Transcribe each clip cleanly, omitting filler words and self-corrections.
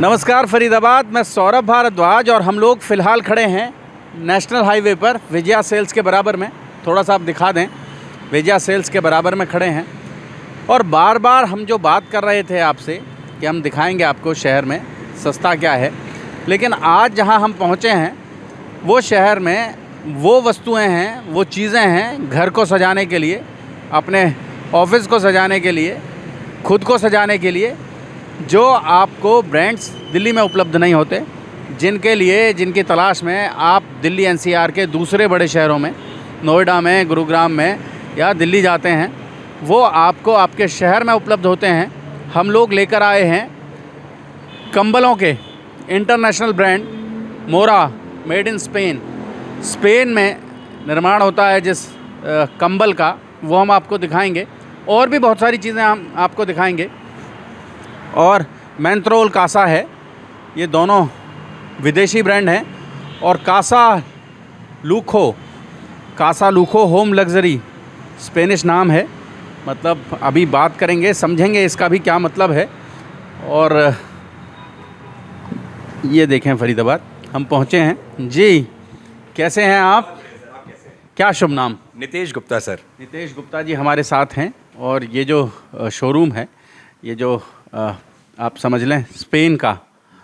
नमस्कार फरीदाबाद, मैं सौरभ भारद्वाज और हम लोग फ़िलहाल खड़े हैं नेशनल हाईवे पर विजया सेल्स के बराबर में। थोड़ा सा आप दिखा दें, विजया सेल्स के बराबर में खड़े हैं और बार बार हम जो बात कर रहे थे आपसे कि हम दिखाएंगे आपको शहर में सस्ता क्या है, लेकिन आज जहां हम पहुंचे हैं वो शहर में वो वस्तुएं हैं, वो चीज़ें हैं घर को सजाने के लिए, अपने ऑफिस को सजाने के लिए, खुद को सजाने के लिए, जो आपको ब्रांड्स दिल्ली में उपलब्ध नहीं होते, जिनकी तलाश में आप दिल्ली एनसीआर के दूसरे बड़े शहरों में, नोएडा में, गुरुग्राम में या दिल्ली जाते हैं, वो आपको आपके शहर में उपलब्ध होते हैं। हम लोग लेकर आए हैं कंबलों के इंटरनेशनल ब्रांड मोरा, मेड इन स्पेन में निर्माण होता है जिस कंबल का, वो हम आपको दिखाएंगे। और भी बहुत सारी चीज़ें हम आपको दिखाएंगे। और मैंथ्रोल कासा है, ये दोनों विदेशी ब्रांड हैं। और कासा लूखो होम लग्जरी स्पेनिश नाम है, मतलब अभी बात करेंगे, समझेंगे इसका भी क्या मतलब है। और ये देखें फरीदाबाद हम पहुँचे हैं जी। कैसे हैं आप? क्या शुभ नाम? नितेश गुप्ता सर। नितेश गुप्ता जी हमारे साथ हैं। और ये जो शोरूम है, ये जो आप समझ लें स्पेन का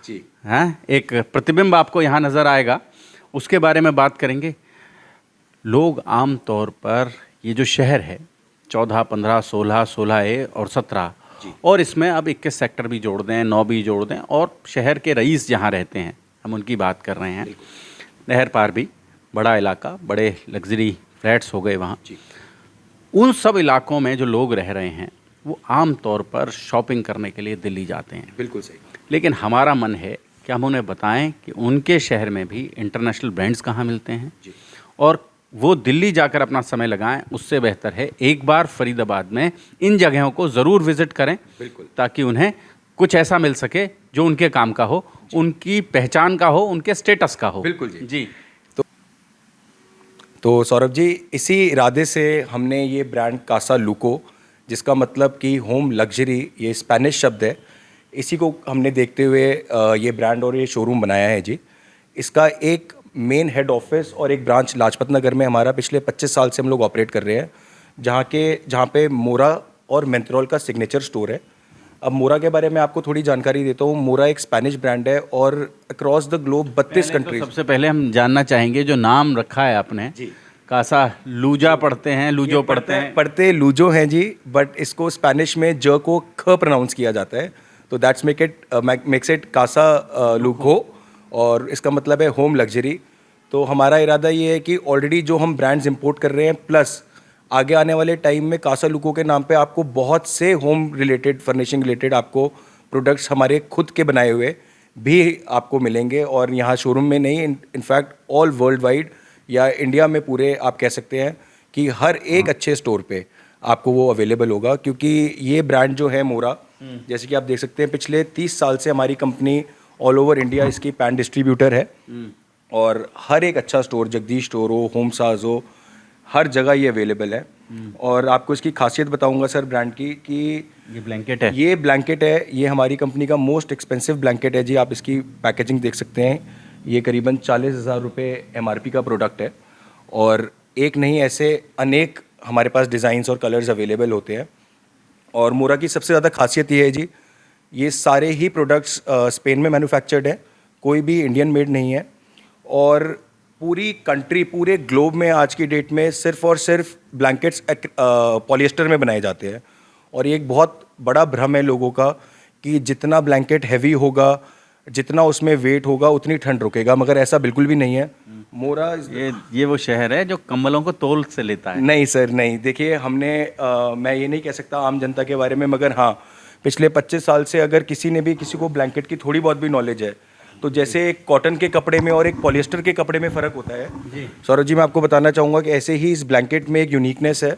जी हैं, एक प्रतिबिंब आपको यहाँ नज़र आएगा, उसके बारे में बात करेंगे। लोग आम तौर पर ये जो शहर है 14, 15, 16A और 17 और इसमें अब 21 सेक्टर भी जोड़ दें, 9 भी जोड़ दें, और शहर के रईस जहाँ रहते हैं हम उनकी बात कर रहे हैं। नहर पार भी बड़ा इलाका, बड़े लग्जरी फ्लैट्स हो गए वहाँ। उन सब इलाकों में जो लोग रह रहे हैं वो आम तौर पर शॉपिंग करने के लिए दिल्ली जाते हैं। बिल्कुल सही। लेकिन हमारा मन है कि हम उन्हें बताएं कि उनके शहर में भी इंटरनेशनल ब्रांड्स कहाँ मिलते हैं और वो दिल्ली जाकर अपना समय लगाएं। उससे बेहतर है एक बार फरीदाबाद में इन जगहों को ज़रूर विज़िट करें, बिल्कुल, ताकि उन्हें कुछ ऐसा मिल सके जो उनके काम का हो, उनकी पहचान का हो, उनके स्टेटस का हो। बिल्कुल जी। जी। तो सौरभ जी, इसी इरादे से हमने ये ब्रांड कासा लूको, जिसका मतलब कि होम लग्जरी, ये स्पेनिश शब्द है, इसी को हमने देखते हुए ये ब्रांड और ये शोरूम बनाया है जी। इसका एक मेन हेड ऑफिस और एक ब्रांच लाजपत नगर में हमारा पिछले 25 साल से हम लोग ऑपरेट कर रहे हैं, जहाँ पे मोरा और मैंथ्रोल का सिग्नेचर स्टोर है। अब मोरा के बारे में आपको थोड़ी जानकारी देता हूँ। मोरा एक स्पेनिश ब्रांड है और अक्रॉस द ग्लोब 32 कंट्रीज। सबसे पहले हम जानना चाहेंगे जो नाम रखा है आपने जी, कासा लूजा पढ़ते हैं, लूजो पढ़ते लूजो हैं जी, बट इसको स्पेनिश में ज को ख प्रोनाउंस किया जाता है, तो दैट्स मेक्स इट कासा लूको, और इसका मतलब है होम लग्जरी। तो हमारा इरादा ये है कि ऑलरेडी जो हम ब्रांड्स इंपोर्ट कर रहे हैं, प्लस आगे आने वाले टाइम में कासा लूको के नाम पे आपको बहुत से होम रिलेटेड, फर्निशिंग रिलेटेड आपको प्रोडक्ट्स हमारे खुद के बनाए हुए भी आपको मिलेंगे। और यहाँ शोरूम में नहीं, इनफैक्ट ऑल वर्ल्ड वाइड या इंडिया में पूरे आप कह सकते हैं कि हर एक अच्छे स्टोर पे आपको वो अवेलेबल होगा। क्योंकि ये ब्रांड जो है मोरा, जैसे कि आप देख सकते हैं, पिछले 30 साल से हमारी कंपनी ऑल ओवर इंडिया इसकी पैन डिस्ट्रीब्यूटर है। और हर एक अच्छा स्टोर, जगदीश स्टोर हो, होम साज हो, हर जगह ये अवेलेबल है। और आपको इसकी खासियत बताऊंगा सर ब्रांड की, कि ये ब्लैंकेट है। ये ब्लैंकेट है, ये हमारी कंपनी का मोस्ट एक्सपेंसिव ब्लैंकेट है जी। आप इसकी पैकेजिंग देख सकते हैं, ये करीबन 40,000 रुपये MRP का प्रोडक्ट है। और एक नहीं, ऐसे अनेक हमारे पास डिज़ाइंस और कलर्स अवेलेबल होते हैं। और मोरा की सबसे ज़्यादा खासियत ये है जी, ये सारे ही प्रोडक्ट्स स्पेन में मैन्युफैक्चर्ड है, कोई भी इंडियन मेड नहीं है। और पूरी कंट्री, पूरे ग्लोब में आज की डेट में सिर्फ और सिर्फ ब्लैंकेट्स पॉलिएस्टर में बनाए जाते हैं। और ये एक बहुत बड़ा भ्रम है लोगों का कि जितना ब्लैंकेट हैवी होगा, जितना उसमें वेट होगा, उतनी ठंड रुकेगा, मगर ऐसा बिल्कुल भी नहीं है। मोरा ये वो शहर है जो कंबलों को तोल से लेता है। नहीं सर, नहीं। देखिए, हमने मैं ये नहीं कह सकता आम जनता के बारे में, मगर हाँ, पिछले 25 साल से अगर किसी ने भी, किसी को ब्लैंकेट की थोड़ी बहुत भी नॉलेज है, तो जैसे एक कॉटन के कपड़े में और एक पॉलिएस्टर के कपड़े में फ़र्क होता है जी, सौरभ जी, मैं आपको बताना चाहूँगा कि ऐसे ही इस ब्लैंकेट में एक यूनिकनेस है।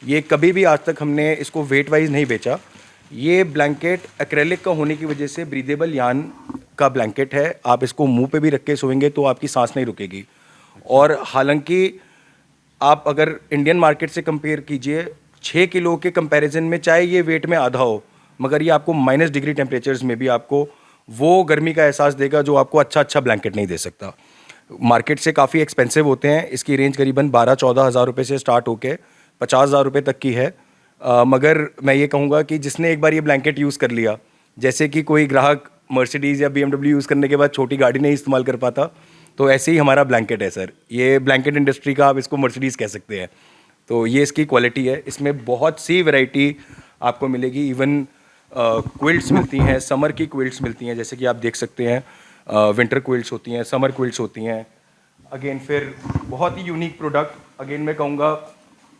ये कभी भी आज तक हमने इसको वेट वाइज नहीं बेचा। ये ब्लैंकेट एक्रेलिक का होने की वजह से ब्रीदेबल यान का ब्लैंकेट है। आप इसको मुंह पे भी रख के सोएंगे तो आपकी सांस नहीं रुकेगी। और हालांकि आप अगर इंडियन मार्केट से कंपेयर कीजिए, 6 किलो के कंपैरिजन में चाहे ये वेट में आधा हो, मगर ये आपको -डिग्री टेम्परेचर्स में भी आपको वो गर्मी का एहसास देगा जो आपको अच्छा ब्लैंकेट नहीं दे सकता। मार्केट से काफ़ी एक्सपेंसिव होते हैं, इसकी रेंज करीबन 12-14 हज़ार रुपये से स्टार्ट होके 50,000 रुपये तक की है। मगर मैं ये कहूँगा कि जिसने एक बार ये ब्लैंकेट यूज़ कर लिया, जैसे कि कोई ग्राहक मर्सिडीज़ या BMW यूज़ करने के बाद छोटी गाड़ी नहीं इस्तेमाल कर पाता, तो ऐसे ही हमारा ब्लैंकेट है सर। ये ब्लैंकेट इंडस्ट्री का आप इसको मर्सिडीज़ कह सकते हैं। तो ये इसकी क्वालिटी है। इसमें बहुत सी वैरायटी आपको मिलेगी। इवन क्विल्ट्स मिलती हैं, समर की क्विल्ट्स मिलती हैं, जैसे कि आप देख सकते हैं। विंटर क्विल्ट्स होती हैं, समर क्विल्ट्स होती हैं। अगेन फिर बहुत ही यूनिक प्रोडक्ट, अगेन मैं कहूँगा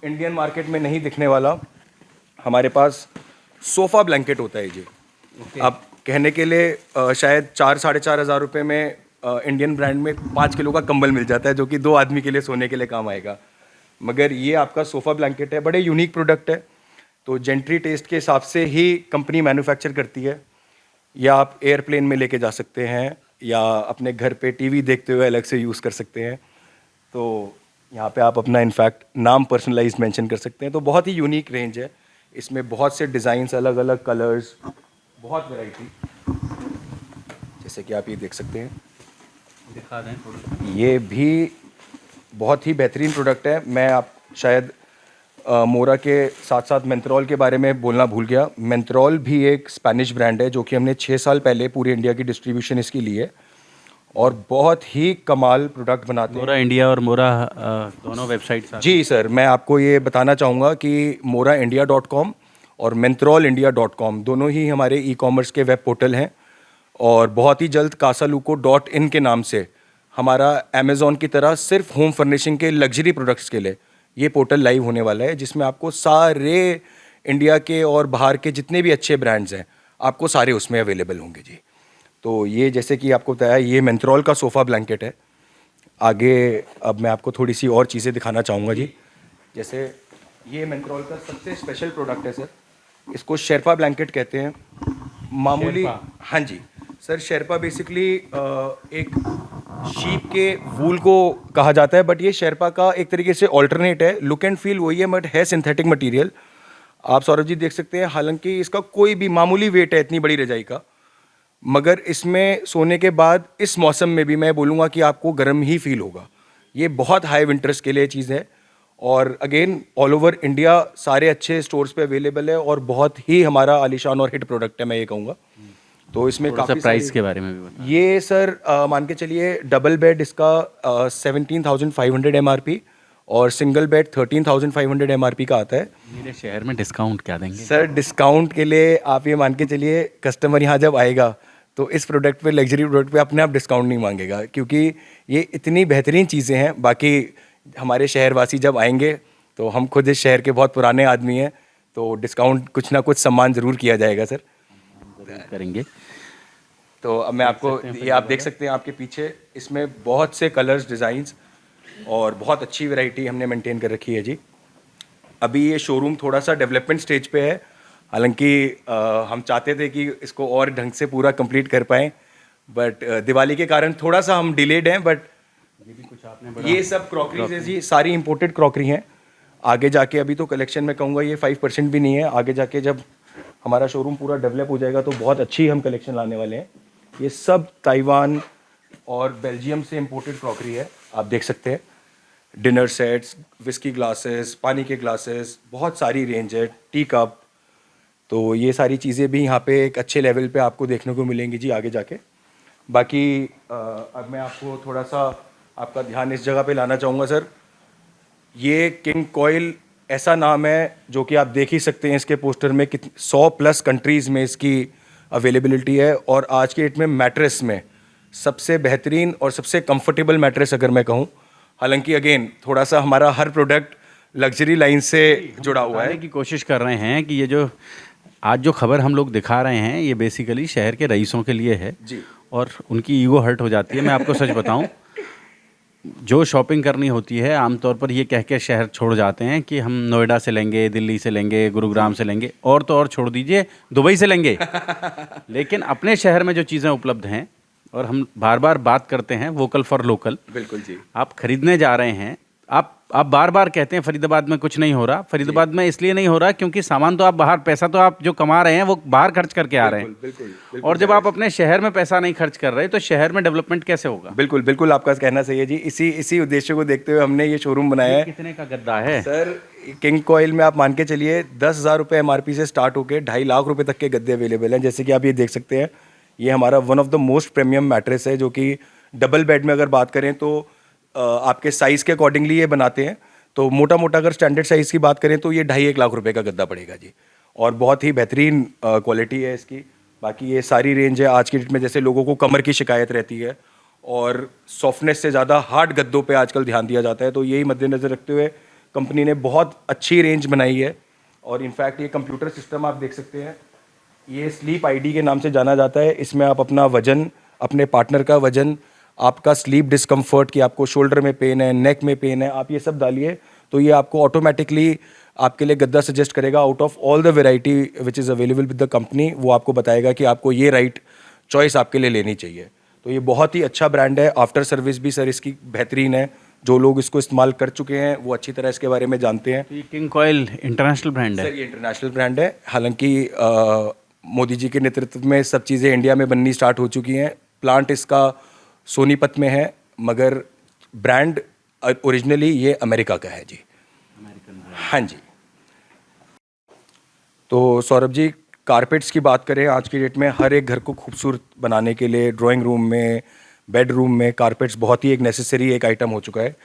इंडियन मार्केट में नहीं दिखने वाला, हमारे पास सोफ़ा ब्लैंकेट होता है जी। अब कहने के लिए शायद 4-4.5 हज़ार रुपये में इंडियन ब्रांड में 5 किलो का कंबल मिल जाता है, जो कि 2 आदमी के लिए सोने के लिए काम आएगा। मगर ये आपका सोफ़ा ब्लैंकेट है, बड़े यूनिक प्रोडक्ट है। तो जेंट्री टेस्ट के हिसाब से ही कंपनी मैन्युफैक्चर करती है। या आप एयरप्लेन में लेके जा सकते हैं, या अपने घर पे टीवी देखते हुए अलग से यूज़ कर सकते हैं। तो यहाँ पे आप अपना इनफैक्ट नाम पर्सनलाइज मेंशन कर सकते हैं। तो बहुत ही यूनिक रेंज है। इसमें बहुत से डिज़ाइंस, अलग अलग कलर्स, बहुत वैरायटी, जैसे कि आप ये देख सकते हैं। दिखा दें थोड़ा। ये भी बहुत ही बेहतरीन प्रोडक्ट है। मैं आप शायद मोरा के साथ साथ मेंथ्रॉल के बारे में बोलना भूल गया। मेंथ्रॉल भी एक स्पेनिश ब्रांड है, जो कि हमने 6 साल पहले पूरे इंडिया की डिस्ट्रीब्यूशन इसकी ली है, और बहुत ही कमाल प्रोडक्ट बनाते हैं। मोरा इंडिया और मोरा दोनों वेबसाइट्स। जी सर, मैं आपको ये बताना चाहूँगा कि moraindia.com और menthrolindia.com दोनों ही हमारे ई-कॉमर्स के वेब पोर्टल हैं। और बहुत ही जल्द casaluco.in के नाम से हमारा अमेज़ॉन की तरह सिर्फ होम फर्निशिंग के लग्जरी प्रोडक्ट्स के लिए ये पोर्टल लाइव होने वाला है, जिसमें आपको सारे इंडिया के और बाहर के जितने भी अच्छे ब्रांड्स हैं, आपको सारे उसमें अवेलेबल होंगे जी। तो ये जैसे कि आपको बताया, ये मेंथ्रॉल का सोफ़ा ब्लैंकेट है। आगे अब मैं आपको थोड़ी सी और चीज़ें दिखाना चाहूँगा जी। जैसे ये मेंथ्रॉल का सबसे स्पेशल प्रोडक्ट है सर, इसको शेरपा ब्लैंकेट कहते हैं। मामूली, हाँ जी सर, शेरपा बेसिकली एक शीप के वूल को कहा जाता है, बट ये शेरपा का एक तरीके से ऑल्टरनेट है। लुक एंड फील वही है, बट है सिंथेटिक मटेरियल। आप सौरभ जी देख सकते हैं, हालांकि इसका कोई भी मामूली वेट है इतनी बड़ी रजाई का, मगर इसमें सोने के बाद इस मौसम में भी मैं बोलूँगा कि आपको गर्म ही फील होगा। ये बहुत हाई विंटर्स के लिए चीज़ है, और अगेन ऑल ओवर इंडिया सारे अच्छे स्टोर्स पे अवेलेबल है, और बहुत ही हमारा आलीशान और हिट प्रोडक्ट है, मैं ये कहूँगा। तो इसमें काफ़ी प्राइस के बारे में भी बताएं। ये सर मान के चलिए डबल बेड इसका 17,500 MRP और सिंगल बेड 13,500 MRP का आता है। मेरे शहर में डिस्काउंट क्या देंगे सर डिस्काउंट के लिए आप ये मान के चलिए, कस्टमर यहाँ जब आएगा तो इस प्रोडक्ट पे, लग्जरी प्रोडक्ट पे अपने आप डिस्काउंट नहीं मांगेगा, क्योंकि ये इतनी बेहतरीन चीज़ें हैं। बाकी हमारे शहरवासी जब आएंगे, तो हम खुद इस शहर के बहुत पुराने आदमी हैं, तो डिस्काउंट कुछ ना कुछ सम्मान ज़रूर किया जाएगा सर, करेंगे। तो अब मैं आपको, ये आप देख सकते हैं आपके पीछे, इसमें बहुत से कलर्स, डिज़ाइंस और बहुत अच्छी वैरायटी हमने मेंटेन कर रखी है जी। अभी ये शोरूम थोड़ा सा डेवलपमेंट स्टेज पे है, हालांकि हम चाहते थे कि इसको और ढंग से पूरा कंप्लीट कर पाएँ, बट दिवाली के कारण थोड़ा सा हम डिलेड हैं। बट ये भी कुछ आपने ये सब क्रॉकरीज है जी, सारी इंपोर्टेड क्रॉकरी हैं। आगे जाके, अभी तो कलेक्शन में कहूँगा ये 5% भी नहीं है, आगे जाके जब हमारा शोरूम पूरा डेवलप हो जाएगा तो बहुत अच्छी हम कलेक्शन लाने वाले हैं। ये सब ताइवान और बेल्जियम से इंपोर्टेड क्रॉकरी है, आप देख सकते हैं। डिनर सेट्स, विस्की ग्लासेस, पानी के ग्लासेस, बहुत सारी रेंज है, टी कप। तो ये सारी चीज़ें भी यहाँ पे एक अच्छे लेवल पे आपको देखने को मिलेंगी जी आगे जाके। बाकी अब मैं आपको थोड़ा सा आपका ध्यान इस जगह पे लाना चाहूँगा सर। ये किंग कॉइल ऐसा नाम है जो कि आप देख ही सकते हैं इसके पोस्टर में, 100+ कंट्रीज़ में इसकी अवेलेबिलिटी है। और आज के डेट में मैट्रेस में सबसे बेहतरीन और सबसे कंफर्टेबल मैट्रेस अगर मैं कहूँ, हालांकि अगेन थोड़ा सा हमारा हर प्रोडक्ट लग्जरी लाइन से जुड़ा हुआ है। की कोशिश कर रहे हैं कि ये जो आज जो खबर हम लोग दिखा रहे हैं, ये बेसिकली शहर के रईसों के लिए है जी, और उनकी ईगो हर्ट हो जाती है। मैं आपको सच बताऊं, जो शॉपिंग करनी होती है आमतौर पर ये कह के शहर छोड़ जाते हैं कि हम नोएडा से लेंगे, दिल्ली से लेंगे, गुरुग्राम से लेंगे, और तो और छोड़ दीजिए दुबई से लेंगे। लेकिन अपने शहर में जो चीज़ें उपलब्ध हैं, और हम बार बार बात करते हैं वोकल फॉर लोकल, बिल्कुल जी। आप खरीदने जा रहे हैं, आप बार बार कहते हैं फरीदाबाद में कुछ नहीं हो रहा। फरीदाबाद में इसलिए नहीं हो रहा क्योंकि सामान तो आप बाहर, पैसा तो आप जो कमा रहे हैं वो बाहर खर्च करके आ रहे हैं। बिल्कुल और जब आप अपने शहर में पैसा नहीं खर्च कर रहे तो शहर में डेवलपमेंट कैसे होगा? बिल्कुल बिल्कुल आपका कहना सही है जी। इसी उद्देश्य को देखते हुए हमने ये शोरूम बनाया है। कितने का गद्दा है सर? किंग कॉइल में आप मान के चलिए 10,000 रुपये MRP से स्टार्ट होकर 2.5 लाख रुपए तक के गद्दे अवेलेबल हैं। जैसे कि आप ये देख सकते हैं, ये हमारा one of the most premium mattress है, जो कि डबल बेड में अगर बात करें तो आपके साइज़ के अकॉर्डिंगली ये बनाते हैं। तो मोटा मोटा अगर स्टैंडर्ड साइज़ की बात करें तो ये 2.5-1 लाख रुपए का गद्दा पड़ेगा जी। और बहुत ही बेहतरीन क्वालिटी है इसकी। बाकी ये सारी रेंज है आज की डेट में, जैसे लोगों को कमर की शिकायत रहती है और सॉफ्टनेस से ज़्यादा हार्ड गद्दों पे आजकल ध्यान दिया जाता है, तो यही मद्देनज़र रखते हुए कंपनी ने बहुत अच्छी रेंज बनाई है। और इनफैक्ट ये कंप्यूटर सिस्टम आप देख सकते हैं, ये स्लीप आईडी के नाम से जाना जाता है। इसमें आप अपना वजन, अपने पार्टनर का वजन, आपका स्लीप डिस्कम्फर्ट कि आपको शोल्डर में पेन है, नेक में पेन है, आप ये सब डालिए तो ये आपको ऑटोमेटिकली आपके लिए गद्दा सजेस्ट करेगा। Out of all the variety which is available with the company, वो आपको बताएगा कि आपको ये राइट चॉइस आपके लिए लेनी चाहिए। तो ये बहुत ही अच्छा ब्रांड है। आफ्टर सर्विस भी सर इसकी बेहतरीन है। जो लोग इसको इस्तेमाल कर चुके हैं वो अच्छी तरह इसके बारे में जानते हैं। ये किंग कॉइल इंटरनेशनल ब्रांड है? सर ये इंटरनेशनल ब्रांड है। हालांकि मोदी जी के नेतृत्व में सब चीज़ें इंडिया में बननी स्टार्ट हो चुकी हैं। प्लांट इसका सोनीपत में है, मगर ब्रांड ओरिजिनली ये अमेरिका का है जी। हाँ जी। तो सौरभ जी, कारपेट्स की बात करें, आज की डेट में हर एक घर को खूबसूरत बनाने के लिए ड्राइंग रूम में, बेडरूम में कारपेट्स बहुत ही एक नेसेसरी एक आइटम हो चुका है।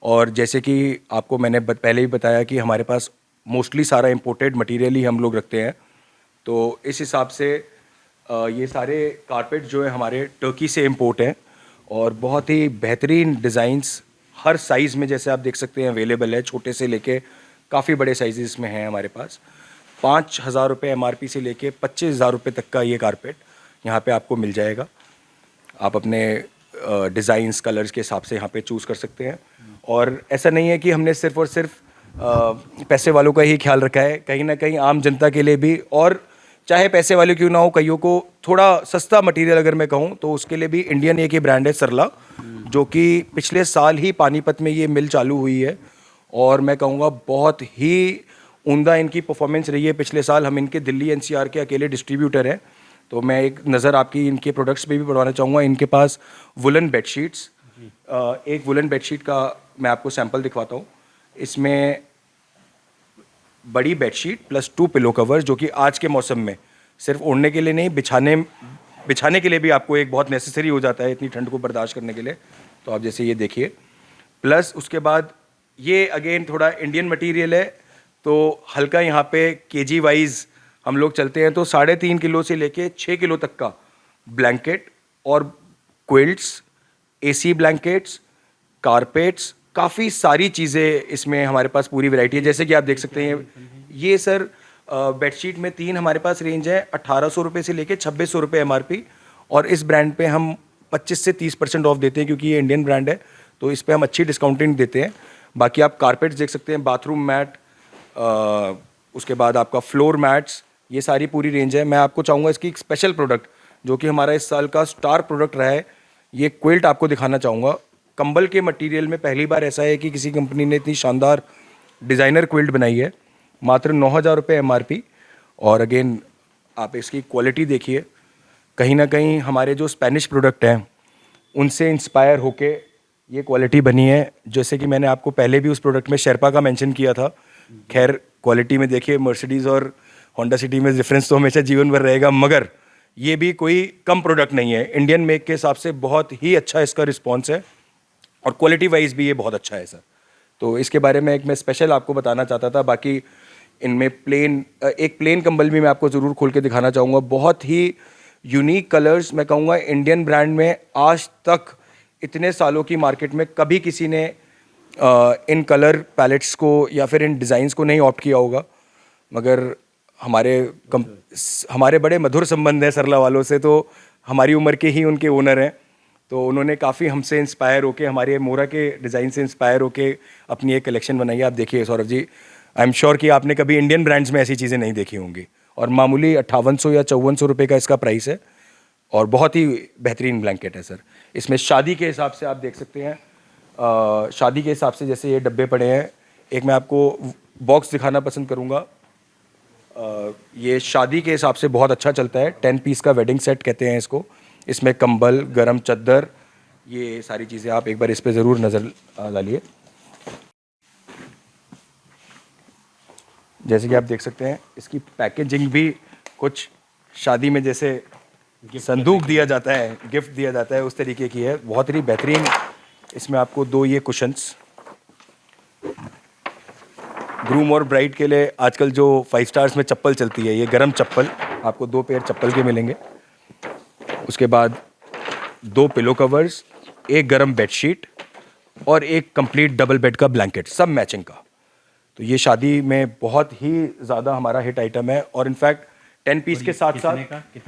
और जैसे कि आपको मैंने पहले ही बताया कि हमारे पास मोस्टली सारा इंपोर्टेड मटेरियल ही हम लोग रखते हैं। तो इस हिसाब से ये सारे कारपेट जो है हमारे टर्की से इंपोर्ट हैं और बहुत ही बेहतरीन डिज़ाइंस हर साइज़ में, जैसे आप देख सकते हैं, अवेलेबल है। छोटे से लेके काफ़ी बड़े साइज़ में हैं हमारे पास। 5,000 रुपये MRP से लेके 25,000 रुपये तक का ये कारपेट यहाँ पे आपको मिल जाएगा। आप अपने डिज़ाइंस, कलर्स के हिसाब से यहाँ पे चूज़ कर सकते हैं। और ऐसा नहीं है कि हमने सिर्फ और सिर्फ पैसे वालों का ही ख्याल रखा है, कहीं ना कहीं आम जनता के लिए भी, और चाहे पैसे वाले क्यों ना हो, कईयों को थोड़ा सस्ता मटेरियल अगर मैं कहूँ तो उसके लिए भी इंडियन एक ही ब्रांड है सरला, जो कि पिछले साल ही पानीपत में ये मिल चालू हुई है। और मैं कहूँगा बहुत ही उम्दा इनकी परफॉर्मेंस रही है पिछले साल। हम इनके दिल्ली NCR के अकेले डिस्ट्रीब्यूटर हैं। तो मैं एक नज़र आपकी इनके प्रोडक्ट्स पे भी पड़वाना चाहूँगा। इनके पास वुलन बेडशीट्स, एक वुलन बेडशीट का मैं आपको सैंपल दिखवाता हूँ। इसमें बड़ी बेडशीट प्लस 2 पिलो कवर, जो कि आज के मौसम में सिर्फ ओढ़ने के लिए नहीं, बिछाने के लिए भी आपको एक बहुत नेसेसरी हो जाता है इतनी ठंड को बर्दाश्त करने के लिए। तो आप जैसे ये देखिए, प्लस उसके बाद ये अगेन थोड़ा इंडियन मटेरियल है, तो हल्का यहाँ पे केजी वाइज हम लोग चलते हैं। तो 3.5 किलो से लेके 6 किलो तक का ब्लैंकेट और क्विल्ट्स, AC ब्लैंकेट्स, कारपेट्स, काफ़ी सारी चीज़ें इसमें हमारे पास पूरी वैरायटी है। जैसे कि आप देख सकते हैं, ये सर बेडशीट में 3 हमारे पास रेंज है, 1,800 रुपये से लेके 2,600 रुपये MRP। और इस ब्रांड पे हम 25 से 30% ऑफ देते हैं, क्योंकि ये इंडियन ब्रांड है तो इस पर हम अच्छी डिस्काउंटिंग देते हैं। बाकी आप कारपेट्स देख सकते हैं, बाथरूम मैट, उसके बाद आपका फ्लोर मैट्स, ये सारी पूरी रेंज है। मैं आपको चाहूँगा इसकी एक स्पेशल प्रोडक्ट जो कि हमारा इस साल का स्टार प्रोडक्ट रहा है, ये क्विल्ट आपको दिखाना चाहूँगा। कंबल के मटेरियल में पहली बार ऐसा है कि किसी कंपनी ने इतनी शानदार डिज़ाइनर क्विल्ट बनाई है, मात्र 9,000 रुपये MRP। और अगेन आप इसकी क्वालिटी देखिए, कहीं ना कहीं हमारे जो स्पेनिश प्रोडक्ट हैं उनसे इंस्पायर होके ये क्वालिटी बनी है। जैसे कि मैंने आपको पहले भी उस प्रोडक्ट में शेरपा का मेंशन किया था। खैर क्वालिटी में देखिए मर्सिडीज़ और होंडा सिटी में डिफरेंस तो हमेशा जीवन भर रहेगा, मगर ये भी कोई कम प्रोडक्ट नहीं है। इंडियन मेक के हिसाब से बहुत ही अच्छा इसका रिस्पॉन्स है और क्वालिटी वाइज भी ये बहुत अच्छा है सर। तो इसके बारे में एक मैं स्पेशल आपको बताना चाहता था। बाकी इनमें एक प्लेन कंबल भी मैं आपको ज़रूर खोल के दिखाना चाहूँगा। बहुत ही यूनिक कलर्स, मैं कहूँगा इंडियन ब्रांड में आज तक इतने सालों की मार्केट में कभी किसी ने इन कलर पैलेट्स को या फिर इन डिज़ाइंस को नहीं ऑप्ट किया होगा। मगर हमारे बड़े मधुर संबंध है सरला वालों से, तो हमारी उम्र के ही उनके ओनर हैं, तो उन्होंने काफ़ी हमसे इंस्पायर होके, हमारे मोरा के डिज़ाइन से इंस्पायर होके अपनी एक कलेक्शन बनाई है। आप देखिए Saurabh ji, I am sure कि आपने कभी इंडियन ब्रांड्स में ऐसी चीज़ें नहीं देखी होंगी। और मामूली 5800 या 5400 रुपये का इसका प्राइस है और बहुत ही बेहतरीन ब्लैंकेट है सर। इसमें शादी के हिसाब से आप देख सकते हैं, शादी के हिसाब से जैसे ये डब्बे पड़े हैं, एक मैं आपको बॉक्स दिखाना पसंद करूँगा। ये शादी के हिसाब से बहुत अच्छा चलता है, 10 पीस का वेडिंग सेट कहते हैं इसको। इसमें कंबल, गरम चद्दर, ये सारी चीज़ें आप एक बार इस पे ज़रूर नज़र डालिए। जैसे कि आप देख सकते हैं, इसकी पैकेजिंग भी कुछ शादी में जैसे संदूक दिया जाता है, गिफ्ट दिया जाता है, उस तरीके की है, बहुत ही बेहतरीन। इसमें आपको 2 ये कुशन्स, ग्रूम और ब्राइड के लिए आजकल जो 5 स्टार्स में चप्पल चलती है, ये गरम चप्पल, आपको 2 पेयर चप्पल के मिलेंगे। उसके बाद 2 पिलो कवर्स, एक गरम बेडशीट और एक कंप्लीट डबल बेड का ब्लैंकेट, सब मैचिंग का। तो ये शादी में बहुत ही ज़्यादा हमारा हिट आइटम है। और इनफैक्ट 10 पीस के साथ साथ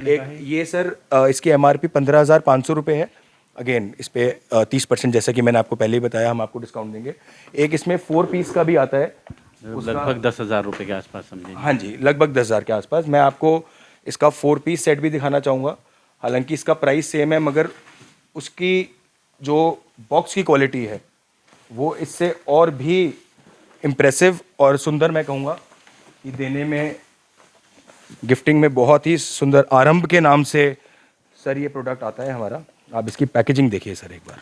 एक ये सर इसकी MRP 15,500 रुपये है। अगेन इस पे 30% जैसा कि मैंने आपको पहले ही बताया, हम आपको डिस्काउंट देंगे। एक इसमें 4 पीस का भी आता है, लगभग 10,000 रुपये के आसपास समझिए। हाँ जी, लगभग 10,000 के आसपास। मैं आपको इसका 4 पीस सेट भी दिखाना चाहूँगा। हालांकि इसका प्राइस सेम है, मगर उसकी जो बॉक्स की क्वालिटी है वो इससे और भी इम्प्रेसिव और सुंदर, मैं कहूँगा कि देने में, गिफ्टिंग में बहुत ही सुंदर। आरंभ के नाम से सर ये प्रोडक्ट आता है हमारा। आप इसकी पैकेजिंग देखिए सर एक बार।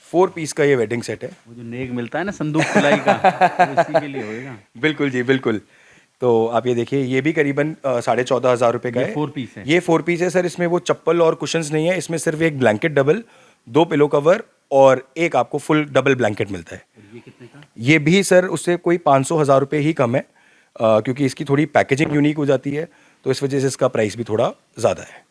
4 पीस का ये वेडिंग सेट है। वो जो नेक मिलता है ना संदूक सिलाई का, वो इसी के लिए होएगा। बिल्कुल जी, बिल्कुल। तो आप ये देखिए, ये भी करीबन 14,500 रुपये का ये है। 4 पीस है। ये 4 पीस है सर। इसमें वो चप्पल और कुशन्स नहीं है, इसमें सिर्फ एक ब्लैंकेट डबल, 2 पिलो कवर और एक आपको फुल डबल ब्लैंकेट मिलता है। ये कितने का? ये भी सर उससे कोई 500-1000 रुपये ही कम है, क्योंकि इसकी थोड़ी पैकेजिंग यूनिक हो जाती है, तो इस वजह से इसका प्राइस भी थोड़ा ज़्यादा है।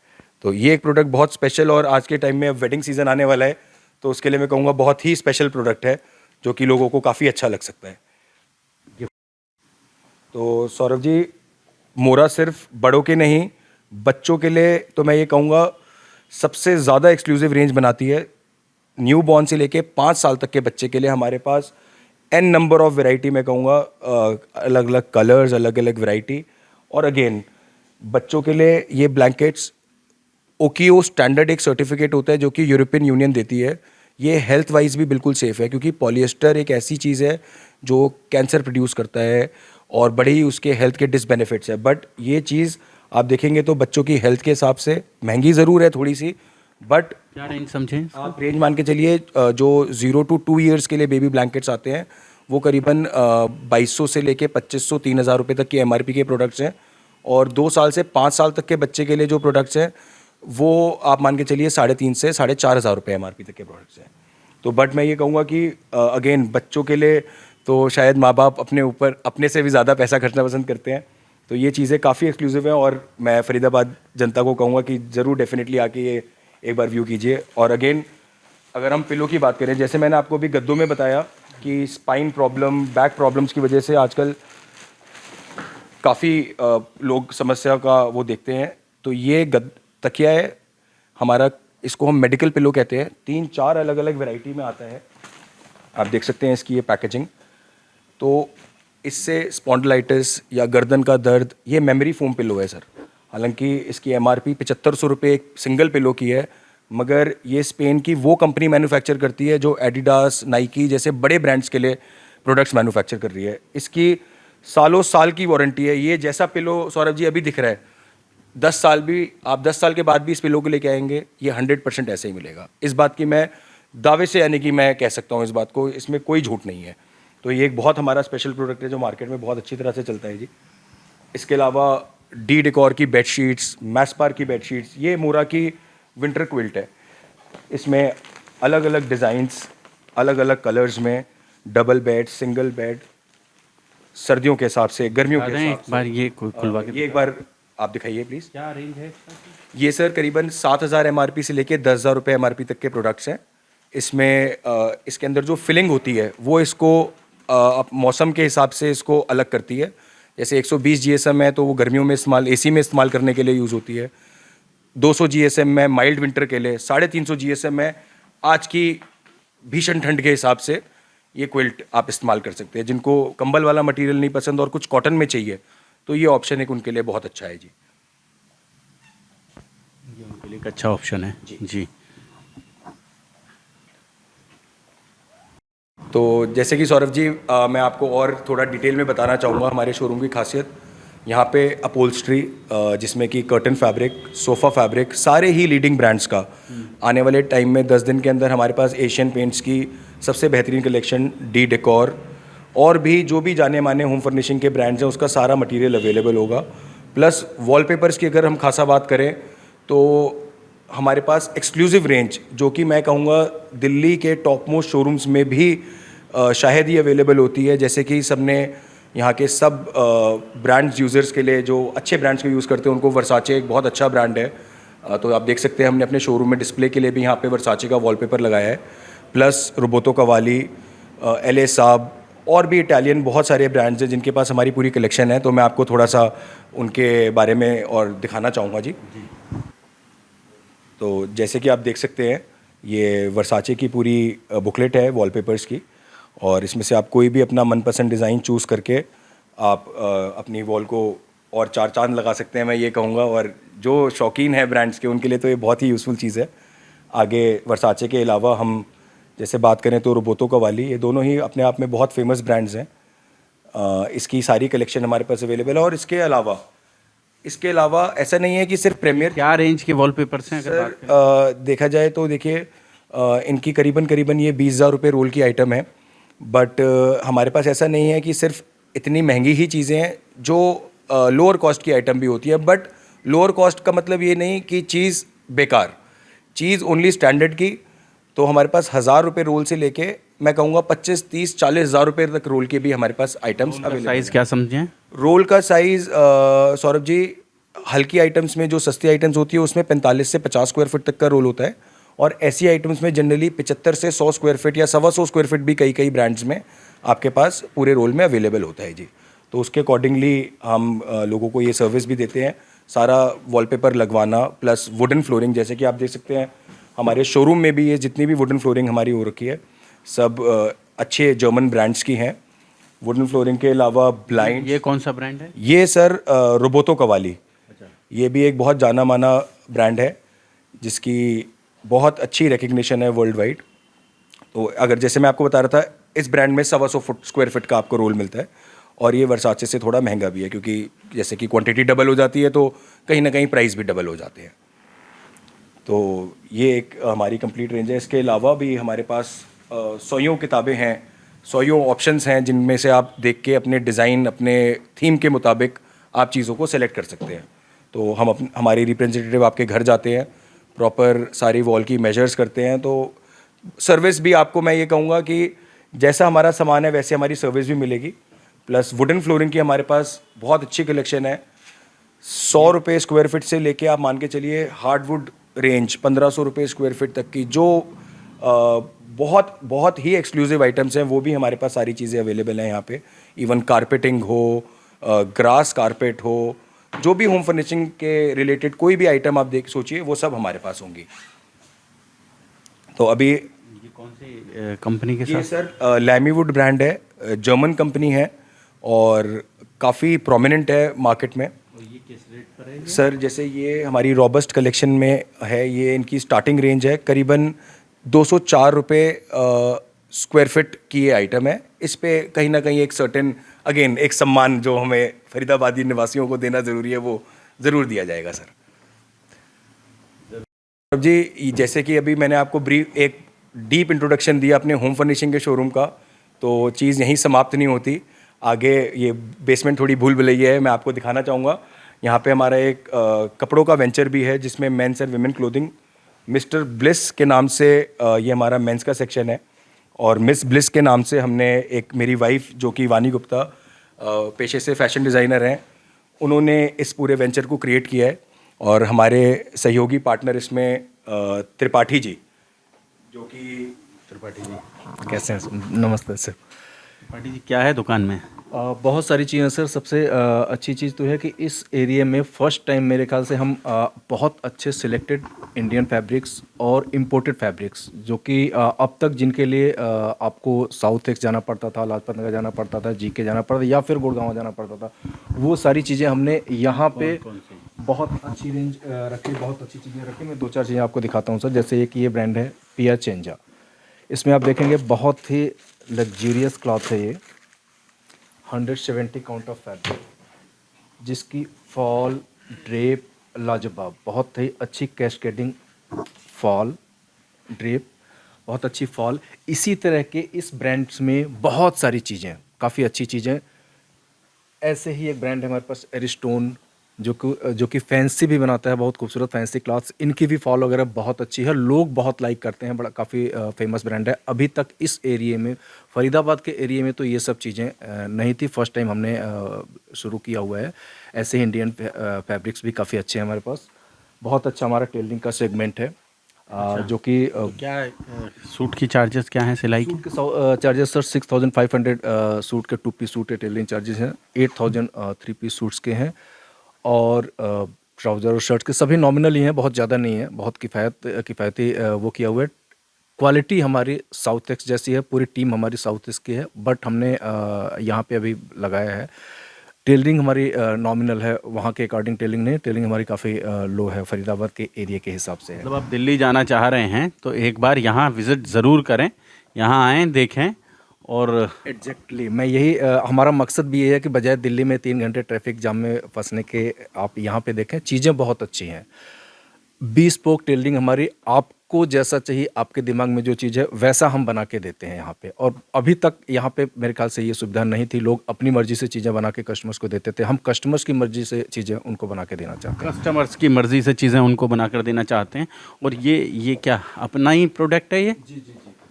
तो ये एक प्रोडक्ट बहुत स्पेशल, और आज के टाइम में अब वेडिंग सीज़न आने वाला है, तो उसके लिए मैं कहूँगा बहुत ही स्पेशल प्रोडक्ट है, जो कि लोगों को काफ़ी अच्छा लग सकता है। तो सौरभ जी, मोरा सिर्फ बड़ों के नहीं, बच्चों के लिए तो मैं ये कहूँगा सबसे ज़्यादा एक्सक्लूसिव रेंज बनाती है। न्यू बॉर्न से लेके 5 साल तक के बच्चे के लिए हमारे पास n नंबर ऑफ वैरायटी, मैं कहूँगा अलग अलग कलर्स, अलग अलग वैरायटी। और अगेन बच्चों के लिए ये ब्लैंकेट्स ओकियो स्टैंडर्ड एक सर्टिफिकेट होता है जो कि यूरोपियन यूनियन देती है। ये हेल्थ वाइज भी बिल्कुल सेफ़ है, क्योंकि पॉलिएस्टर एक ऐसी चीज़ है जो कैंसर प्रोड्यूस करता है और बड़े ही उसके हेल्थ के डिसबेनिफिट्स है। बट ये चीज़ आप देखेंगे तो बच्चों की हेल्थ के हिसाब से महंगी ज़रूर है थोड़ी सी, बट क्या रेंज समझें? आप रेंज मान के चलिए, जो 0 to 2 ईयर्स के लिए बेबी ब्लैंकेट्स आते हैं वो करीबन 2200 से लेके 2500-3000 रुपये तक की MRP के प्रोडक्ट्स हैं। और 2 साल से 5 साल तक के बच्चे के लिए जो प्रोडक्ट्स हैं वो आप मान के चलिए 3,500 से 4,500 रुपये MRP तक के प्रोडक्ट्स हैं। तो बट मैं ये कहूँगा कि अगेन बच्चों के लिए तो शायद माँ बाप अपने ऊपर अपने से भी ज़्यादा पैसा खर्चना पसंद करते हैं, तो ये चीज़ें काफ़ी एक्सक्लूसिव हैं। और मैं फरीदाबाद जनता को कहूँगा कि ज़रूर डेफिनेटली आके ये एक बार व्यू कीजिए। और अगेन अगर हम पिलो की बात करें, जैसे मैंने आपको अभी गद्दों में बताया कि स्पाइन प्रॉब्लम, बैक प्रॉब्लम्स की वजह से आजकल काफ़ी लोग समस्या का वो देखते हैं, तो ये तकिया है हमारा, इसको हम मेडिकल पिलो कहते हैं। 3-4 अलग अलग वैरायटी में आता है, आप देख सकते हैं इसकी ये पैकेजिंग। तो इससे स्पॉन्डिलाइटिस या गर्दन का दर्द, ये मेमोरी फोम पिलो है सर। हालांकि इसकी MRP 7500 रुपये एक सिंगल पिलो की है, मगर ये स्पेन की वो कंपनी मैन्युफैक्चर करती है जो एडिडास, नाइकी जैसे बड़े ब्रांड्स के लिए प्रोडक्ट्स मैन्युफैक्चर कर रही है। इसकी सालों साल की वारंटी है। ये जैसा पिलो सौरभ जी अभी दिख रहा है, 10 साल भी, आप 10 साल के बाद भी इस पिलो को लेके आएंगे, ये 100% ऐसे ही मिलेगा। इस बात की मैं दावे से, यानी कि मैं कह सकता हूँ इस बात को, इसमें कोई झूठ नहीं है। तो ये एक बहुत हमारा स्पेशल प्रोडक्ट है जो मार्केट में बहुत अच्छी तरह से चलता है जी। इसके अलावा डी डेकोर की बेडशीट्स, मैसपार की बेडशीट्स, ये मोरा की विंटर क्विल्ट है। इसमें अलग अलग डिज़ाइंस, अलग अलग कलर्स में, डबल बेड, सिंगल बेड, सर्दियों के हिसाब से, गर्मियों के हिसाब एक बार ये खुलवा के ये एक बार आप दिखाइए प्लीज़। क्या रेंज है इसका? ये सर करीबन 7,000 MRP से लेके 10,000 रुपये MRP तक के प्रोडक्ट्स हैं। इसमें इसके अंदर जो फिलिंग होती है वो इसको मौसम के हिसाब से इसको अलग करती है। जैसे 120 GSM है तो वो गर्मियों में इस्तेमाल, AC में इस्तेमाल करने के लिए यूज़ होती है। 200 GSM में माइल्ड विंटर के लिए, 350 GSM में आज की भीषण ठंड के हिसाब से ये क्विल्ट आप इस्तेमाल कर सकते हैं। जिनको कंबल वाला मटेरियल नहीं पसंद और कुछ कॉटन में चाहिए, तो ये ऑप्शन एक उनके लिए बहुत अच्छा है जी। ये उनके लिए एक अच्छा ऑप्शन है जी। जैसे कि सौरभ जी मैं आपको और थोड़ा डिटेल में बताना चाहूँगा हमारे शोरूम की खासियत। यहाँ पे अपहोल्स्ट्री जिसमें कि कर्टन फैब्रिक, सोफ़ा फैब्रिक, सारे ही लीडिंग ब्रांड्स का आने वाले टाइम में 10 दिन के अंदर हमारे पास एशियन पेंट्स की सबसे बेहतरीन कलेक्शन, डी डेकोर और भी जो भी जाने माने होम फर्निशिंग के ब्रांड्स हैं उसका सारा मटेरियल अवेलेबल होगा। प्लस वॉलपेपर्स की अगर हम खासा बात करें तो हमारे पास एक्सक्लूसिव रेंज जो कि मैं कहूँगा दिल्ली के टॉप मोस्ट शोरूम्स में भी शायद ही अवेलेबल होती है। जैसे कि सबने यहाँ के सब ब्रांड्स यूज़र्स के लिए जो अच्छे ब्रांड्स को यूज़ करते हैं उनको वर्साचे एक बहुत अच्छा ब्रांड है। तो आप देख सकते हैं हमने अपने शोरूम में डिस्प्ले के लिए भी यहाँ पे वर्साचे का वॉलपेपर लगाया है। प्लस रोबोतो कवाली, LA साब और भी इटालियन बहुत सारे ब्रांड्स हैं जिनके पास हमारी पूरी कलेक्शन है। तो मैं आपको थोड़ा सा उनके बारे में और दिखाना चाहूँगा जी। तो जैसे कि आप देख सकते हैं ये वर्साचे की पूरी बुकलेट है वॉलपेपर्स की और इसमें से आप कोई भी अपना मनपसंद डिज़ाइन चूज़ करके आप अपनी वॉल को और चार चांद लगा सकते हैं मैं ये कहूँगा। और जो शौकीन है ब्रांड्स के उनके लिए तो ये बहुत ही यूज़फुल चीज़ है। आगे वर्साचे के अलावा हम जैसे बात करें तो रोबोतो कवाली, ये दोनों ही अपने आप में बहुत फेमस ब्रांड्स हैं। इसकी सारी कलेक्शन हमारे पास अवेलेबल है। और इसके अलावा ऐसा नहीं है कि सिर्फ प्रीमियर। क्या रेंज के वॉलपेपर्स हैं अगर बात सर देखा जाए तो देखिए इनकी करीबन ये 20,000 रुपये रोल की आइटम है। बट हमारे पास ऐसा नहीं है कि सिर्फ इतनी महंगी ही चीज़ें हैं, जो लोअर कॉस्ट की आइटम भी होती है। बट लोअर कॉस्ट का मतलब ये नहीं कि चीज़ बेकार, चीज़ ओनली स्टैंडर्ड की। तो हमारे पास 1,000 रुपये रोल से लेके मैं कहूँगा 25, 30, 40 हज़ार रुपये तक रोल के भी हमारे पास आइटम्स अवेलेबल। साइज़ क्या समझें? रोल का साइज़ सौरभ जी हल्की आइटम्स में जो सस्ती आइटम्स होती है उसमें 45 से 50 स्क्वायर फीट तक का रोल होता है। और ऐसी आइटम्स में जनरली 75 से 100 स्क्वायर फीट या 125 स्क्वायर फीट भी कई ब्रांड्स में आपके पास पूरे रोल में अवेलेबल होता है जी। तो उसके अकॉर्डिंगली हम लोगों को ये सर्विस भी देते हैं, सारा वॉलपेपर लगवाना प्लस वुडन फ्लोरिंग। जैसे कि आप देख सकते हैं हमारे शोरूम में भी ये जितनी भी वुडन फ्लोरिंग हमारी हो रखी है सब अच्छे जर्मन ब्रांड्स की हैं। वुडन फ्लोरिंग के अलावा ब्लाइंड। ये कौन सा ब्रांड है? ये सर रोबोतो कवाली। ये भी एक बहुत जाना माना ब्रांड है जिसकी बहुत अच्छी रिकग्निशन है वर्ल्ड वाइड। तो अगर जैसे मैं आपको बता रहा था इस ब्रांड में 125 स्क्वायर फीट का आपको रोल मिलता है और ये वर्साचे से थोड़ा महंगा भी है क्योंकि जैसे कि क्वांटिटी डबल हो जाती है तो कहीं ना कहीं प्राइस भी डबल हो जाते हैं। तो ये एक हमारी कंप्लीट रेंज है। इसके अलावा भी हमारे पास सौयों किताबें हैं, सौयों ऑप्शंस हैं जिनमें से आप देख के अपने डिज़ाइन अपने थीम के मुताबिक आप चीज़ों को सेलेक्ट कर सकते हैं। तो हम हमारी रिप्रेजेंटेटिव आपके घर जाते हैं, प्रॉपर सारी वॉल की मेजर्स करते हैं। तो सर्विस भी आपको मैं ये कहूँगा कि जैसा हमारा सामान है वैसे हमारी सर्विस भी मिलेगी। प्लस वुडन फ्लोरिंग की हमारे पास बहुत अच्छी कलेक्शन है। 100 रुपये स्क्वायर फीट से लेके आप मान के चलिए हार्डवुड रेंज 1500 रुपये स्क्वायर फीट तक की जो बहुत बहुत ही एक्सक्लूसिव आइटम्स हैं वो भी हमारे पास सारी चीज़ें अवेलेबल हैं यहाँ पे। इवन कारपेटिंग हो, ग्रास कारपेट हो, जो भी होम फर्निशिंग के रिलेटेड कोई भी आइटम आप देख सोचिए वो सब हमारे पास होंगी। तो अभी ये कौन सी कंपनी के साथ? ये सर लैमीवुड ब्रांड है, जर्मन कंपनी है और काफ़ी प्रोमिनेंट है मार्केट में। ये किस रेट पर है? सर जैसे ये हमारी रॉबस्ट कलेक्शन में है, ये इनकी स्टार्टिंग रेंज है करीबन 204 रुपये स्क्वायर फीट की ये आइटम है। इस पे कहीं ना कहीं एक सर्टेन अगेन एक सम्मान जो हमें फरीदाबादी निवासियों को देना ज़रूरी है वो ज़रूर दिया जाएगा सर। जी जैसे कि अभी मैंने आपको ब्रीफ एक डीप इंट्रोडक्शन दिया अपने होम फर्निशिंग के शोरूम का, तो चीज़ यहीं समाप्त नहीं होती। आगे ये बेसमेंट थोड़ी भूल भुलैया है, मैं आपको दिखाना चाहूँगा। यहाँ पे हमारा एक कपड़ों का वेंचर भी है जिसमें men's and women clothing, mister Bliss के नाम से ये हमारा मेंस का सेक्शन है और मिस ब्लिस के नाम से हमने एक मेरी वाइफ जो कि वानी गुप्ता पेशे से फैशन डिज़ाइनर हैं, उन्होंने इस पूरे वेंचर को क्रिएट किया है। और हमारे सहयोगी पार्टनर इसमें त्रिपाठी जी, जो कि त्रिपाठी जी कैसे हैं? नमस्ते सर। त्रिपाठी जी क्या है दुकान में? बहुत सारी चीज़ें सर। सबसे अच्छी चीज़ तो है कि इस एरिया में फ़र्स्ट टाइम मेरे ख्याल से हम बहुत अच्छे सिलेक्टेड इंडियन फैब्रिक्स और इम्पोर्टेड फैब्रिक्स जो कि अब तक जिनके लिए आपको साउथ एक्स जाना पड़ता था, लाजपत नगर जाना पड़ता था, जीके जाना पड़ता था या फिर गुड़गांव जाना पड़ता था, वो सारी चीज़ें हमने यहाँ पे बहुत अच्छी रेंज रखी, बहुत अच्छी चीज़ें रखी। मैं 2-4 चीज़ें आपको दिखाता हूँ सर। जैसे एक ये ब्रांड है पिया चेंजा। इसमें आप देखेंगे बहुत ही लग्जूरियस क्लॉथ है ये, 170 काउंट ऑफ फैब्रिक, जिसकी फॉल ड्रेप लाजवाब, बहुत ही अच्छी कैस्केडिंग फॉल ड्रेप, बहुत अच्छी फॉल। इसी तरह के इस ब्रांड्स में बहुत सारी चीज़ें, काफ़ी अच्छी चीज़ें। ऐसे ही एक ब्रांड है हमारे पास एरिस्टोन, जो कि फैंसी भी बनाता है, बहुत खूबसूरत फैंसी क्लॉथ्स। इनकी भी फॉल वगैरह बहुत अच्छी है, लोग बहुत लाइक करते हैं, बड़ा काफ़ी फेमस ब्रांड है। अभी तक इस एरिए में, फरीदाबाद के एरिए में तो ये सब चीज़ें नहीं थी, फर्स्ट टाइम हमने शुरू किया हुआ है। ऐसे ही इंडियन फैब्रिक्स भी काफ़ी अच्छे हैं हमारे पास। बहुत अच्छा हमारा टेलरिंग का सेगमेंट है, जो कि क्या सूट की चार्जेस क्या हैं सिलाई की? सूट के चार्जेस सर 6500 सूट के 2 पीस सूट के टेलरिंग चार्जेस हैं, 8000 3 पीस सूट्स के हैं, और ट्राउज़र और शर्ट्स के सभी नॉमिनल ही हैं, बहुत ज़्यादा नहीं है, बहुत किफ़ायती वो किया हुआ है। क्वालिटी हमारी साउथ एक्स जैसी है, पूरी टीम हमारी साउथ एक्स की है, बट हमने यहाँ पे अभी लगाया है। टेलरिंग हमारी नॉमिनल है, वहाँ के अकॉर्डिंग टेलरिंग नहीं, टेलरिंग हमारी काफ़ी लो है, फरीदाबाद के एरिया के हिसाब से है। मतलब आप दिल्ली जाना चाह रहे हैं तो एक बार यहाँ विज़िट ज़रूर करें, यहाँ आएँ, देखें। और एग्जैक्टली मैं यही हमारा मकसद भी ये है कि बजाय दिल्ली में 3 घंटे ट्रैफिक जाम में फंसने के, आप यहाँ पे देखें, चीज़ें बहुत अच्छी हैं। bespoke टेलरिंग हमारी, आपको जैसा चाहिए, आपके दिमाग में जो चीज़ है वैसा हम बना के देते हैं यहाँ पे। और अभी तक यहाँ पे मेरे ख्याल से ये सुविधा नहीं थी, लोग अपनी मर्जी से चीज़ें बना के कस्टमर्स को देते थे। हम कस्टमर्स की मर्जी से चीज़ें उनको बना के देना चाहते हैं। कस्टमर्स की मर्ज़ी से चीज़ें उनको बना कर देना चाहते हैं। और ये क्या अपना ही प्रोडक्ट है ये? जी,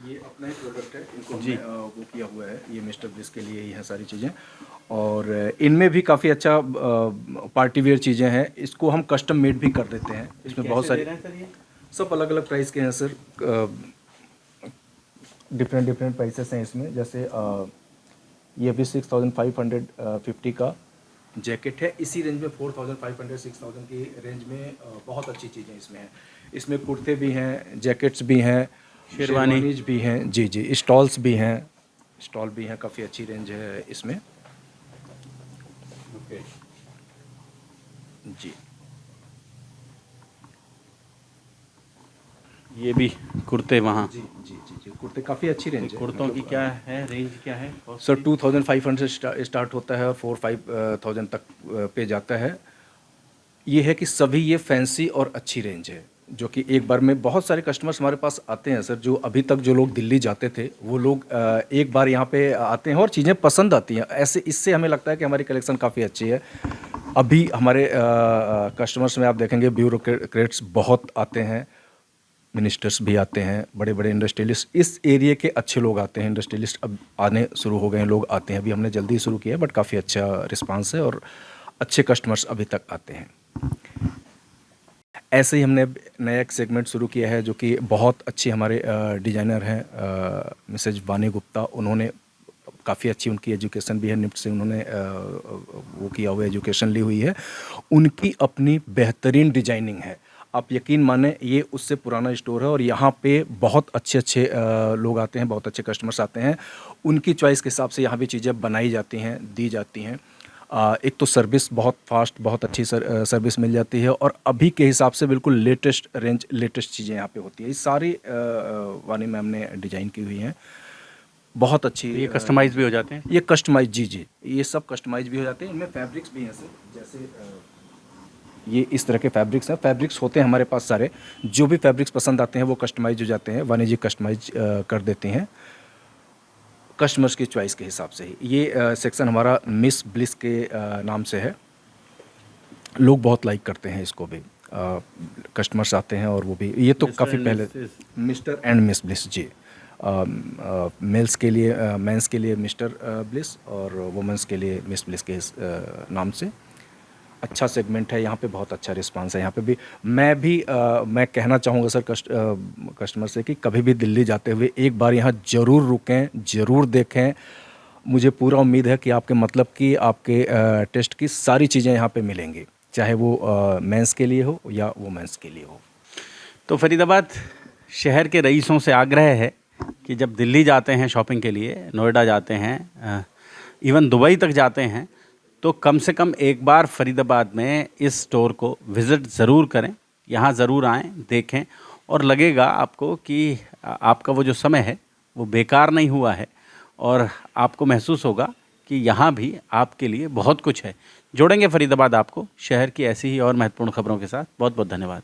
ये अपना ही प्रोडक्ट है, इनको हमने वो किया हुआ है, ये मिस्टर ब्लिस के लिए ये हैं सारी चीज़ें। और इनमें भी काफ़ी अच्छा पार्टी वेयर चीज़ें हैं, इसको हम कस्टम मेड भी कर देते हैं। इसमें बहुत सारी, सब अलग अलग प्राइस के हैं सर, डिफरेंट प्राइसेस हैं इसमें। जैसे ये भी 6550 का जैकेट है, इसी रेंज में 4500 6000 की रेंज में बहुत अच्छी चीज़ें इसमें हैं। इसमें कुर्ते भी हैं, जैकेट्स भी हैं, शेरवानीज भी हैं, जी, स्टॉल्स भी हैं, स्टॉल भी हैं, काफ़ी अच्छी रेंज है इसमें। जी, ये भी कुर्ते वहाँ? जी, कुर्ते काफ़ी अच्छी रेंज है। कुर्तों की क्या है रेंज, क्या है? सर 2500 से स्टार्ट होता है और 4-5000 तक पे जाता है। ये है कि सभी ये फैंसी और अच्छी रेंज है, जो कि एक बार में बहुत सारे कस्टमर्स हमारे पास आते हैं सर, जो अभी तक जो लोग दिल्ली जाते थे वो लोग एक बार यहाँ पे आते हैं और चीज़ें पसंद आती हैं। ऐसे इससे हमें लगता है कि हमारी कलेक्शन काफ़ी अच्छी है। अभी हमारे कस्टमर्स में आप देखेंगे ब्यूरोक्रेट्स बहुत आते हैं, मिनिस्टर्स भी आते हैं, बड़े बड़े इंडस्ट्रियलिस्ट, इस एरिया के अच्छे लोग आते हैं, इंडस्ट्रियलिस्ट अब आने शुरू हो गए हैं, लोग आते हैं। अभी हमने जल्दी शुरू किया है, बट काफ़ी अच्छा रिस्पांस है और अच्छे कस्टमर्स अभी तक आते हैं। ऐसे ही हमने नया एक सेगमेंट शुरू किया है, जो कि बहुत अच्छी हमारे डिज़ाइनर हैं, मिसेज वानी गुप्ता। उन्होंने काफ़ी अच्छी, उनकी एजुकेशन भी है, निफ्ट से उन्होंने वो किया हुआ एजुकेशन ली हुई है। उनकी अपनी बेहतरीन डिजाइनिंग है, आप यकीन माने ये उससे पुराना स्टोर है और यहाँ पे बहुत अच्छे लोग आते हैं, बहुत अच्छे कस्टमर्स आते हैं। उनकी चॉइस के हिसाब से यहाँ भी चीज़ें बनाई जाती हैं, दी जाती हैं। एक तो सर्विस बहुत फास्ट, बहुत अच्छी सर्विस मिल जाती है, और अभी के हिसाब से बिल्कुल लेटेस्ट रेंज, लेटेस्ट चीज़ें यहाँ पे होती है। ये सारी वानी मैम ने डिज़ाइन की हुई हैं, बहुत अच्छी। ये कस्टमाइज़ भी हो जाते हैं? ये कस्टमाइज, जी, ये सब कस्टमाइज भी हो जाते हैं। इनमें फैब्रिक्स भी हैं सर, जैसे ये इस तरह के फैब्रिक्स हैं, फैब्रिक्स होते हैं हमारे पास सारे। जो भी फैब्रिक्स पसंद आते हैं वो कस्टमाइज हो जाते हैं, वानी जी कस्टमाइज कर देते हैं कस्टमर्स की चॉइस के हिसाब से ही। ये सेक्शन हमारा मिस ब्लिस के नाम से है, लोग बहुत लाइक करते हैं इसको भी, कस्टमर्स आते हैं और वो भी। ये तो काफ़ी पहले मिस्टर एंड मिस ब्लिस, जी, मेल्स के लिए, मेंस के लिए मिस्टर ब्लिस और वुमेंस के लिए मिस ब्लिस के नाम से। अच्छा सेगमेंट है यहाँ पे, बहुत अच्छा रिस्पांस है यहाँ पे भी। मैं कहना चाहूँगा सर कस्टमर से कि कभी भी दिल्ली जाते हुए एक बार यहाँ ज़रूर रुकें, ज़रूर देखें। मुझे पूरा उम्मीद है कि आपके मतलब की, आपके टेस्ट की सारी चीज़ें यहाँ पे मिलेंगी, चाहे वो मेंस के लिए हो या वुमेंस के लिए हो। तो फरीदाबाद शहर के रईसों से आग्रह है कि जब दिल्ली जाते हैं शॉपिंग के लिए, नोएडा जाते हैं, इवन दुबई तक जाते हैं, तो कम से कम एक बार फरीदाबाद में इस स्टोर को विज़िट ज़रूर करें, यहाँ ज़रूर आएँ, देखें, और लगेगा आपको कि आपका वो जो समय है वो बेकार नहीं हुआ है। और आपको महसूस होगा कि यहाँ भी आपके लिए बहुत कुछ है। जोड़ेंगे फरीदाबाद आपको शहर की ऐसी ही और महत्वपूर्ण खबरों के साथ। बहुत बहुत धन्यवाद।